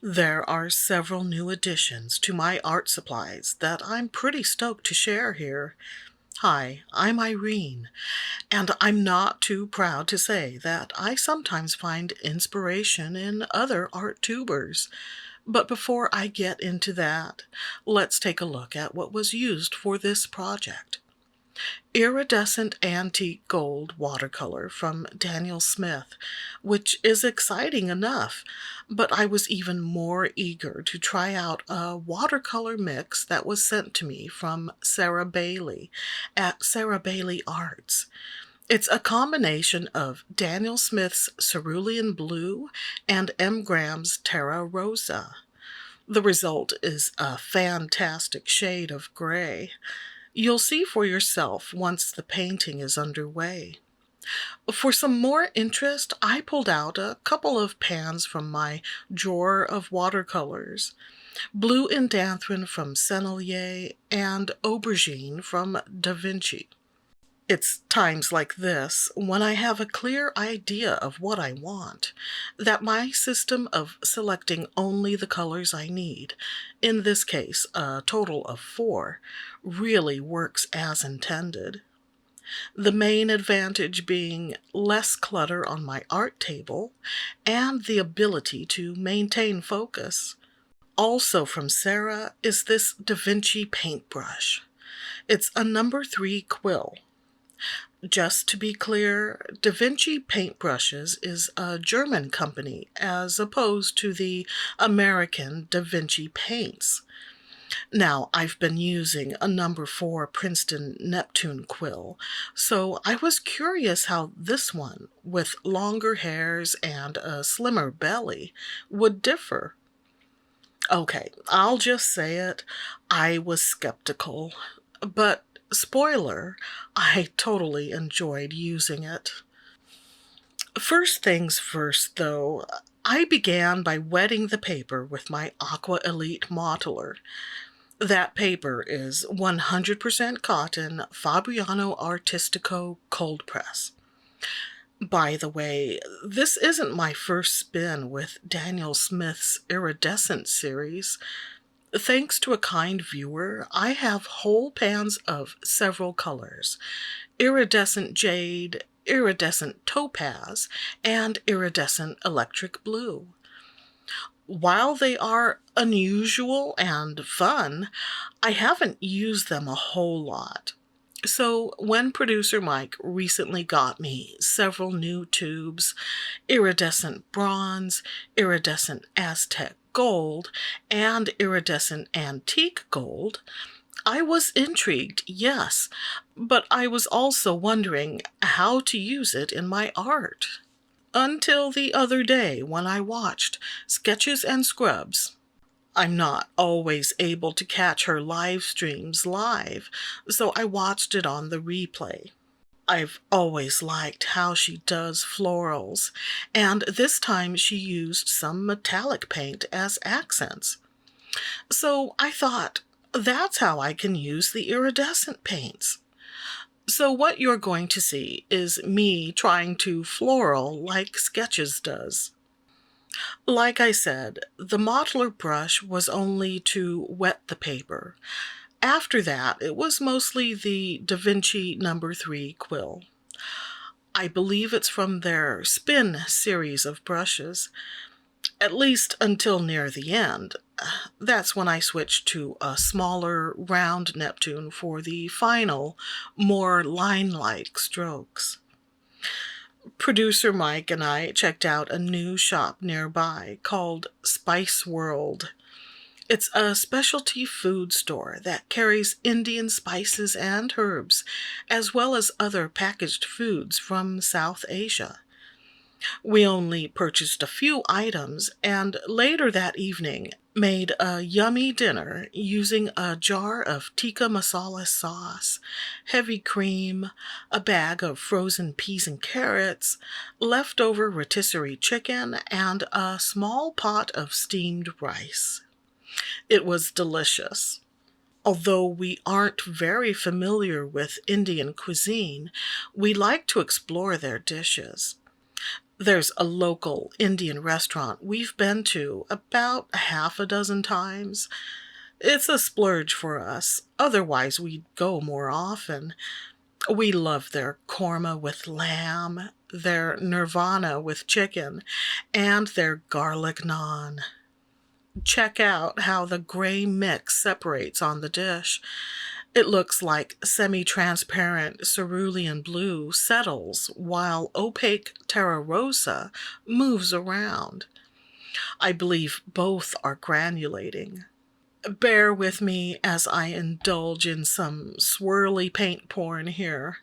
There are several new additions to my art supplies that I'm pretty stoked to share here. Hi, I'm Irene, and I'm not too proud to say that I sometimes find inspiration in other art tubers. But before I get into that, let's take a look at what was used for this project. Iridescent antique gold watercolor from Daniel Smith, which is exciting enough, but I was even more eager to try out a watercolor mix that was sent to me from Sarah Bailey at Sarah Bailey Arts. It's a combination of Daniel Smith's cerulean blue and M. Graham's Terra Rosa. The result is a fantastic shade of gray. You'll see for yourself once the painting is underway. For some more interest, I pulled out a couple of pans from my drawer of watercolors. Blue Indanthrone from Sennelier and Aubergine from Da Vinci. It's times like this, when I have a clear idea of what I want, that my system of selecting only the colors I need, in this case a total of 4, really works as intended. The main advantage being less clutter on my art table and the ability to maintain focus. Also from Sarah is this Da Vinci paintbrush. It's a number 3 quill. Just to be clear, Da Vinci Paintbrushes is a German company as opposed to the American Da Vinci Paints. Now, I've been using a number 4 Princeton Neptune quill, so I was curious how this one, with longer hairs and a slimmer belly, would differ. Okay, I'll just say it, I was skeptical, but spoiler, I totally enjoyed using it. First things first, though, I began by wetting the paper with my Aqua Elite modeler. That paper is 100% cotton Fabriano Artistico cold press. By the way, this isn't my first spin with Daniel Smith's Iridescent series. Thanks to a kind viewer, I have whole pans of several colors: iridescent jade, iridescent topaz, and iridescent electric blue. While they are unusual and fun, I haven't used them a whole lot. So when producer Mike recently got me several new tubes, iridescent bronze, iridescent Aztec gold, and iridescent antique gold, I was intrigued, yes, but I was also wondering how to use it in my art. Until the other day when I watched Sketches and Scrubs. I'm not always able to catch her live streams live, so I watched it on the replay. I've always liked how she does florals, and this time she used some metallic paint as accents. So I thought, that's how I can use the iridescent paints. So what you're going to see is me trying to floral like Sketches does. Like I said, the modeler brush was only to wet the paper. After that, it was mostly the Da Vinci number 3 quill. I believe it's from their Spin series of brushes, at least until near the end. That's when I switched to a smaller, round Neptune for the final, more line-like strokes. Producer Mike and I checked out a new shop nearby called Spice World. It's a specialty food store that carries Indian spices and herbs, as well as other packaged foods from South Asia. We only purchased a few items, and later that evening made a yummy dinner using a jar of tikka masala sauce, heavy cream, a bag of frozen peas and carrots, leftover rotisserie chicken, and a small pot of steamed rice. It was delicious. Although we aren't very familiar with Indian cuisine, we like to explore their dishes. There's a local Indian restaurant we've been to about half a dozen times. It's a splurge for us, otherwise we'd go more often. We love their korma with lamb, their nirvana with chicken, and their garlic naan. Check out how the gray mix separates on the dish. It looks like semi-transparent cerulean blue settles while opaque terra rosa moves around. I believe both are granulating. Bear with me as I indulge in some swirly paint porn here.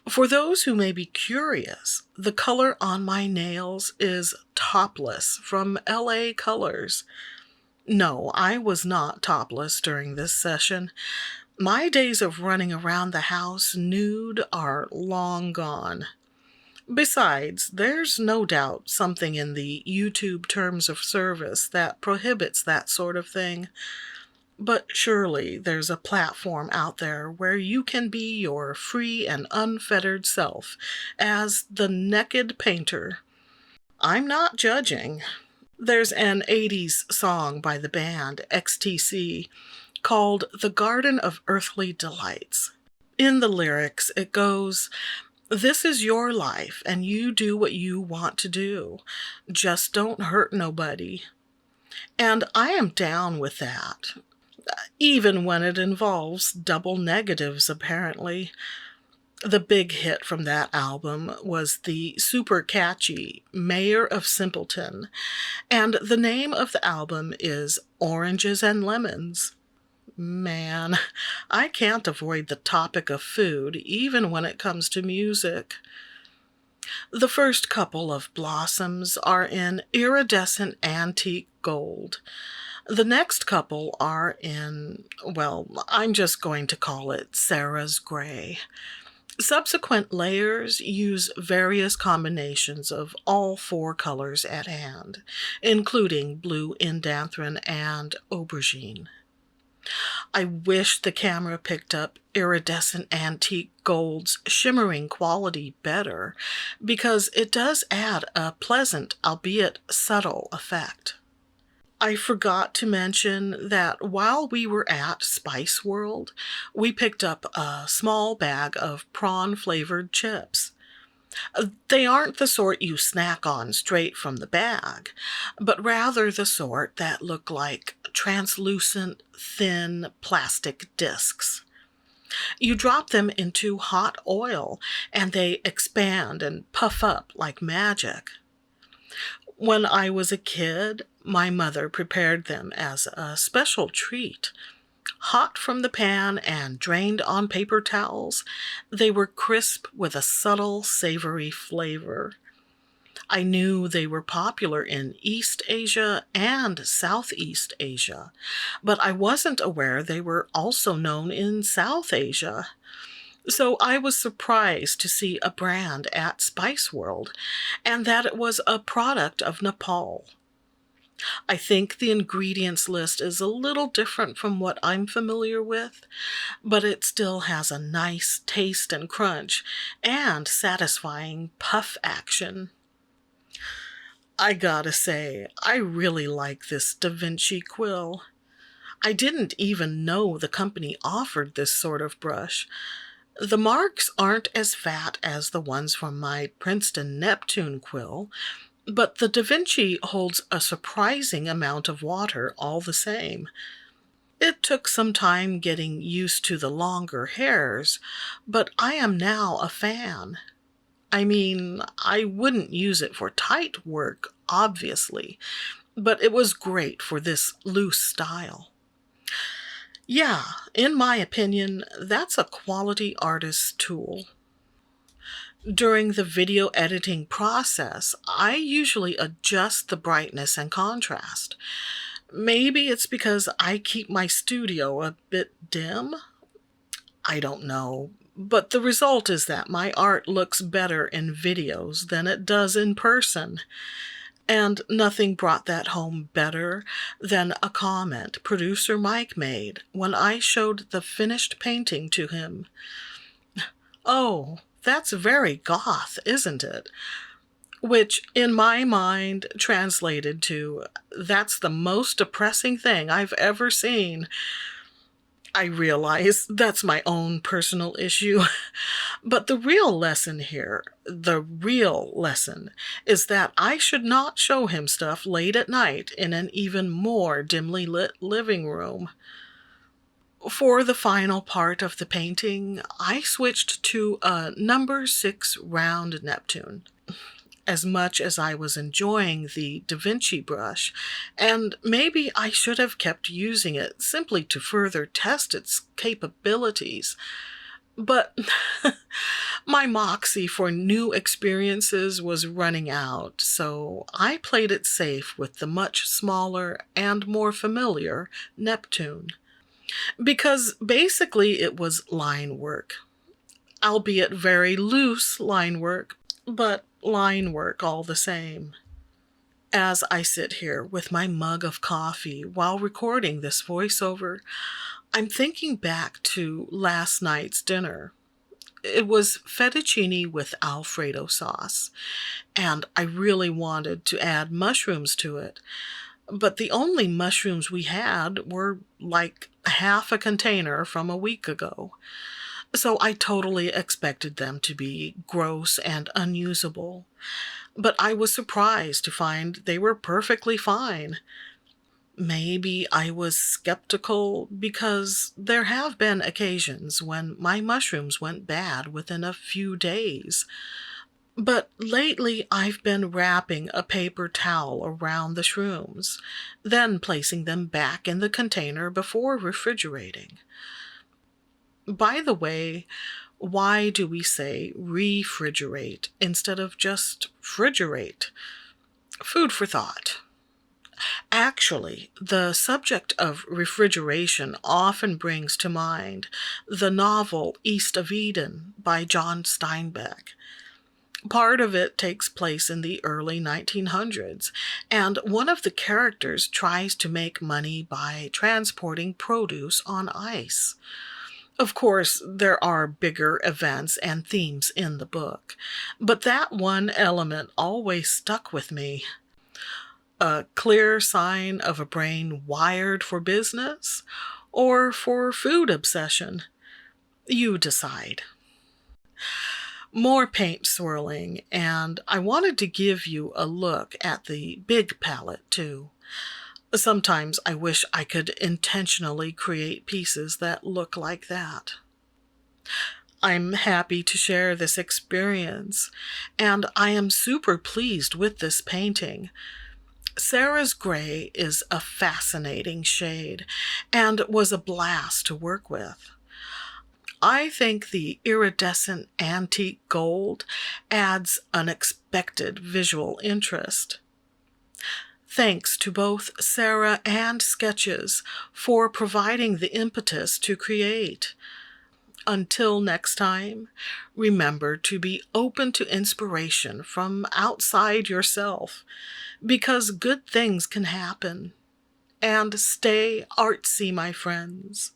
For those who may be curious, the color on my nails is Topless from LA Colors. No, I was not topless during this session. My days of running around the house nude are long gone. Besides, there's no doubt something in the YouTube terms of service that prohibits that sort of thing. But surely there's a platform out there where you can be your free and unfettered self as the naked painter. I'm not judging. There's an 80s song by the band XTC called The Garden of Earthly Delights. In the lyrics, it goes, "This is your life and you do what you want to do. Just don't hurt nobody." And I am down with that. Even when it involves double negatives, apparently. The big hit from that album was the super catchy Mayor of Simpleton, and the name of the album is Oranges and Lemons. Man, I can't avoid the topic of food, even when it comes to music. The first couple of blossoms are in iridescent antique gold. The next couple are in, well, I'm just going to call it Sarah's gray. Subsequent layers use various combinations of all four colors at hand, including blue indanthrone and aubergine. I wish the camera picked up iridescent antique gold's shimmering quality better, because it does add a pleasant, albeit subtle, effect. I forgot to mention that while we were at Spice World, we picked up a small bag of prawn-flavored chips. They aren't the sort you snack on straight from the bag, but rather the sort that look like translucent, thin plastic discs. You drop them into hot oil, and they expand and puff up like magic. When I was a kid, my mother prepared them as a special treat. Hot from the pan and drained on paper towels, they were crisp with a subtle, savory flavor. I knew they were popular in East Asia and Southeast Asia, but I wasn't aware they were also known in South Asia. So I was surprised to see a brand at Spice World, and that it was a product of Nepal. I think the ingredients list is a little different from what I'm familiar with, but it still has a nice taste and crunch and satisfying puff action. I gotta say, I really like this Da Vinci quill. I didn't even know the company offered this sort of brush. The marks aren't as fat as the ones from my Princeton Neptune quill, but the Da Vinci holds a surprising amount of water all the same. It took some time getting used to the longer hairs, but I am now a fan. I mean, I wouldn't use it for tight work, obviously, but it was great for this loose style. Yeah, in my opinion, that's a quality artist's tool. During the video editing process, I usually adjust the brightness and contrast. Maybe it's because I keep my studio a bit dim? I don't know, but the result is that my art looks better in videos than it does in person. And nothing brought that home better than a comment producer Mike made when I showed the finished painting to him. "Oh, that's very goth, isn't it? which in my mind translated to, "That's the most depressing thing I've ever seen." I realize that's my own personal issue, but the real lesson, is that I should not show him stuff late at night in an even more dimly lit living room. For the final part of the painting, I switched to a number 6 round Neptune. As much as I was enjoying the Da Vinci brush, and maybe I should have kept using it simply to further test its capabilities, but my moxie for new experiences was running out, so I played it safe with the much smaller and more familiar Neptune. Because basically it was line work, albeit very loose line work, but line work all the same. As I sit here with my mug of coffee while recording this voiceover, I'm thinking back to last night's dinner. It was fettuccine with Alfredo sauce, and I really wanted to add mushrooms to it, but the only mushrooms we had were like half a container from a week ago. So I totally expected them to be gross and unusable. But I was surprised to find they were perfectly fine. Maybe I was skeptical because there have been occasions when my mushrooms went bad within a few days. But lately I've been wrapping a paper towel around the shrooms, then placing them back in the container before refrigerating. By the way, why do we say refrigerate instead of just frigerate? Food for thought. Actually, the subject of refrigeration often brings to mind the novel East of Eden by John Steinbeck. Part of it takes place in the early 1900s, and one of the characters tries to make money by transporting produce on ice. Of course, there are bigger events and themes in the book, but that one element always stuck with me. A clear sign of a brain wired for business or for food obsession. You decide. More paint swirling, and I wanted to give you a look at the big palette too. Sometimes I wish I could intentionally create pieces that look like that. I'm happy to share this experience, and I am super pleased with this painting. Sarah's gray is a fascinating shade and was a blast to work with. I think the iridescent antique gold adds unexpected visual interest. Thanks to both Sarah and Sketches for providing the impetus to create. Until next time, remember to be open to inspiration from outside yourself, because good things can happen. And stay artsy, my friends.